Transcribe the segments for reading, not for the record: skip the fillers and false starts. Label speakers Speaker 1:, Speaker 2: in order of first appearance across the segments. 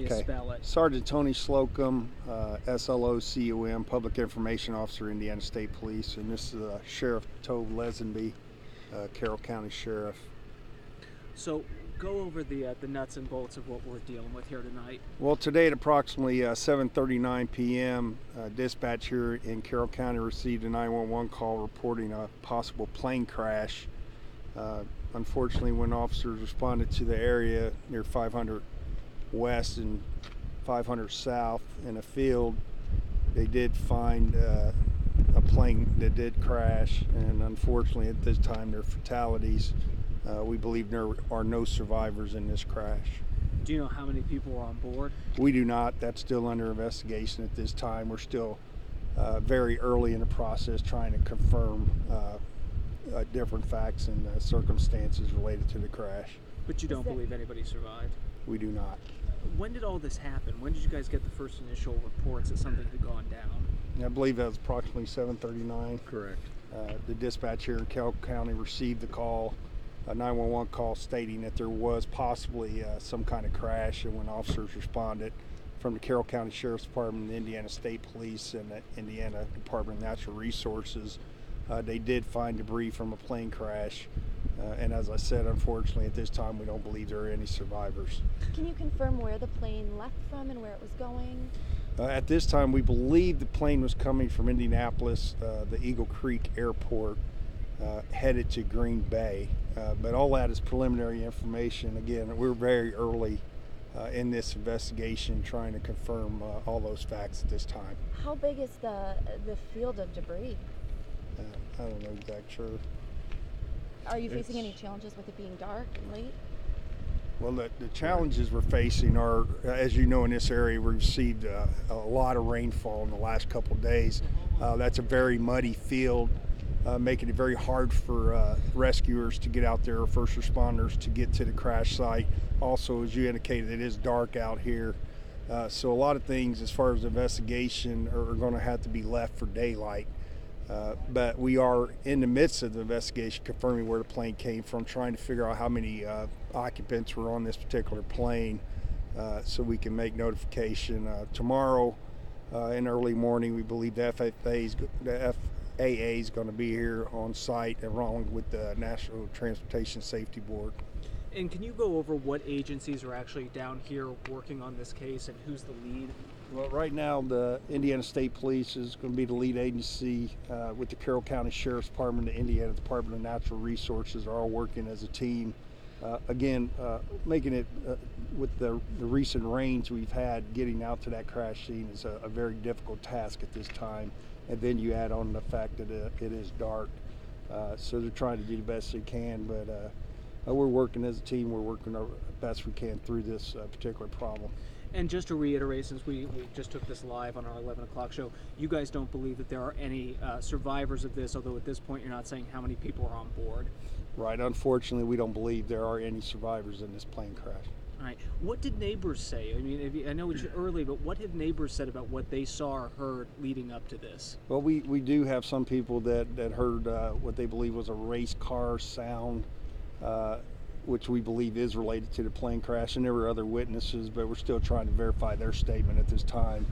Speaker 1: How do you spell it?
Speaker 2: Sergeant Tony Slocum, SLOCUM, Public Information Officer, Indiana State Police, and this is Sheriff Tove Lesenby, Carroll County Sheriff.
Speaker 1: So go over the nuts and bolts of what we're dealing with here tonight.
Speaker 2: Well, today at approximately 7:39 p.m., dispatch here in Carroll County received a 911 call reporting a possible plane crash. Unfortunately, when officers responded to the area near 500 West and 500 South in a field, they did find a plane that did crash, and unfortunately at this time there are fatalities. We believe there are no survivors in this crash.
Speaker 1: Do you know how many people were on board?
Speaker 2: We do not. That's still under investigation at this time. We're still very early in the process trying to confirm different facts and circumstances related to the crash.
Speaker 1: But you don't believe anybody survived?
Speaker 2: We do not.
Speaker 1: When did all this happen? When did you guys get the first initial reports that something had gone down?
Speaker 2: I believe that was approximately 7:39.
Speaker 3: Correct.
Speaker 2: The dispatch here in Carroll County received the call, a 911 call stating that there was possibly some kind of crash, and when officers responded from the Carroll County Sheriff's Department, the Indiana State Police, and the Indiana Department of Natural Resources, they did find debris from a plane crash. And as I said, unfortunately, at this time, we don't believe there are any survivors.
Speaker 4: Can you confirm where the plane left from and where it was going?
Speaker 2: At this time, we believe the plane was coming from Indianapolis, the Eagle Creek Airport, headed to Green Bay. But all that is preliminary information. Again, we're very early in this investigation trying to confirm all those facts at this time.
Speaker 4: How big is the field of debris?
Speaker 2: I don't know exactly sure.
Speaker 4: Are you facing any challenges with it being dark and late?
Speaker 2: Well, the challenges we're facing are, as you know, in this area, we received a lot of rainfall in the last couple of days. That's a very muddy field, making it very hard for rescuers to get out there, or first responders to get to the crash site. Also, as you indicated, it is dark out here. So a lot of things as far as investigation are going to have to be left for daylight. But we are in the midst of the investigation, confirming where the plane came from, trying to figure out how many occupants were on this particular plane, so we can make notification. Tomorrow in early morning, we believe the FAA is going to be here on site along with the National Transportation Safety Board.
Speaker 1: And can you go over what agencies are actually down here working on this case and who's the lead?
Speaker 2: Well, right now the Indiana State Police is going to be the lead agency, with the Carroll County Sheriff's Department, the Indiana Department of Natural Resources are all working as a team. Again, making it with the recent rains we've had, getting out to that crash scene is a very difficult task at this time. And then you add on the fact that it is dark. So they're trying to do the best they can, but we're working as a team. We're working our best we can through this particular problem.
Speaker 1: And just to reiterate, since we just took this live on our 11 o'clock show, you guys don't believe that there are any survivors of this, although at this point you're not saying how many people are on board.
Speaker 2: Right. Unfortunately, we don't believe there are any survivors in this plane crash.
Speaker 1: All right. What did neighbors say? I mean, I know it's early, but what have neighbors said about what they saw or heard leading up to this?
Speaker 2: Well, we do have some people that heard what they believe was a race car sound, which we believe is related to the plane crash, and there were other witnesses, but we're still trying to verify their statement at this time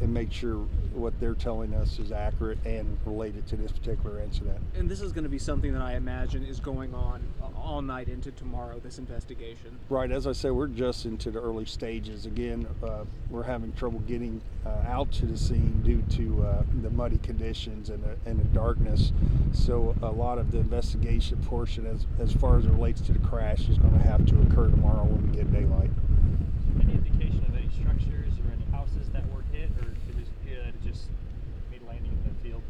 Speaker 2: and make sure what they're telling us is accurate and related to this particular incident.
Speaker 1: And this is going to be something that I imagine is going on all night into tomorrow, this investigation.
Speaker 2: Right, as I said, we're just into the early stages. Again, we're having trouble getting out to the scene due to the muddy conditions and the darkness. So a lot of the investigation portion as far as it relates to the crash is going to have to occur tomorrow when we get daylight.
Speaker 5: Any indication of any structures or any houses that were hit, or it just made landing in the field?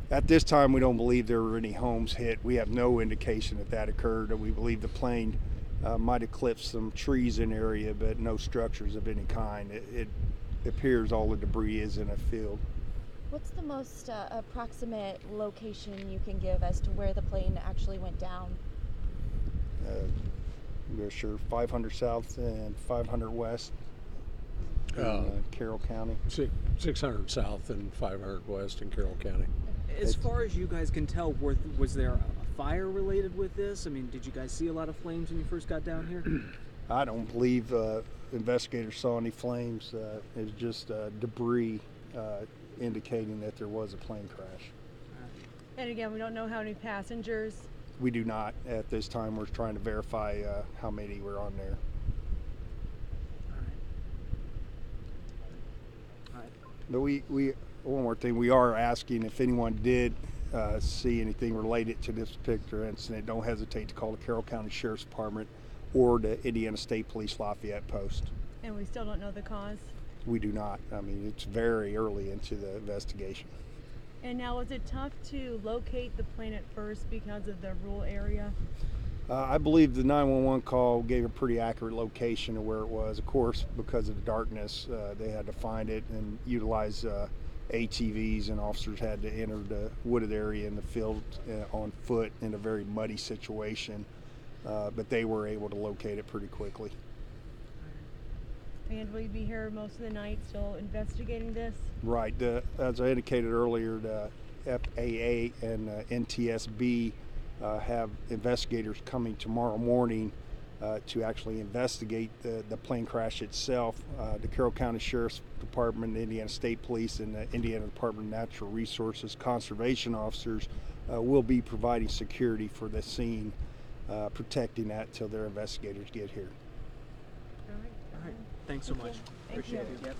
Speaker 2: At this time, we don't believe there were any homes hit. We have no indication that occurred, and we believe the plane might have clipped some trees in the area, but no structures of any kind. It appears all the debris is in a field.
Speaker 4: What's the most approximate location you can give as to where the plane actually went down?
Speaker 2: We're sure 500 South and 500 West in Carroll County.
Speaker 3: 600 South and 500 West in Carroll County.
Speaker 1: As far as you guys can tell, was there a fire related with this? I mean, did you guys see a lot of flames when you first got down here?
Speaker 2: I don't believe investigators saw any flames. It was just debris indicating that there was a plane crash.
Speaker 6: And again, we don't know how many passengers.
Speaker 2: We do not at this time. We're trying to verify how many were on there.
Speaker 1: All right.
Speaker 2: But we one more thing, we are asking if anyone did see anything related to this particular incident, don't hesitate to call the Carroll County Sheriff's Department or the Indiana State Police Lafayette Post.
Speaker 6: And we still don't know the cause.
Speaker 2: We do not. I mean, it's very early into the investigation.
Speaker 6: And now, was it tough to locate the plane at first because of the rural area?
Speaker 2: I believe the 911 call gave a pretty accurate location of where it was. Of course, because of the darkness, they had to find it and utilize ATVs, and officers had to enter the wooded area in the field on foot in a very muddy situation. But they were able to locate it pretty quickly.
Speaker 6: And will you be here most of the night still investigating this?
Speaker 2: Right. As I indicated earlier, the FAA and NTSB have investigators coming tomorrow morning to actually investigate the plane crash itself. The Carroll County Sheriff's Department, the Indiana State Police, and the Indiana Department of Natural Resources conservation officers will be providing security for the scene, protecting that till their investigators get here.
Speaker 6: All right.
Speaker 1: All right. Thanks so much.
Speaker 6: Thank
Speaker 1: Appreciate
Speaker 6: you.
Speaker 1: it. Yep.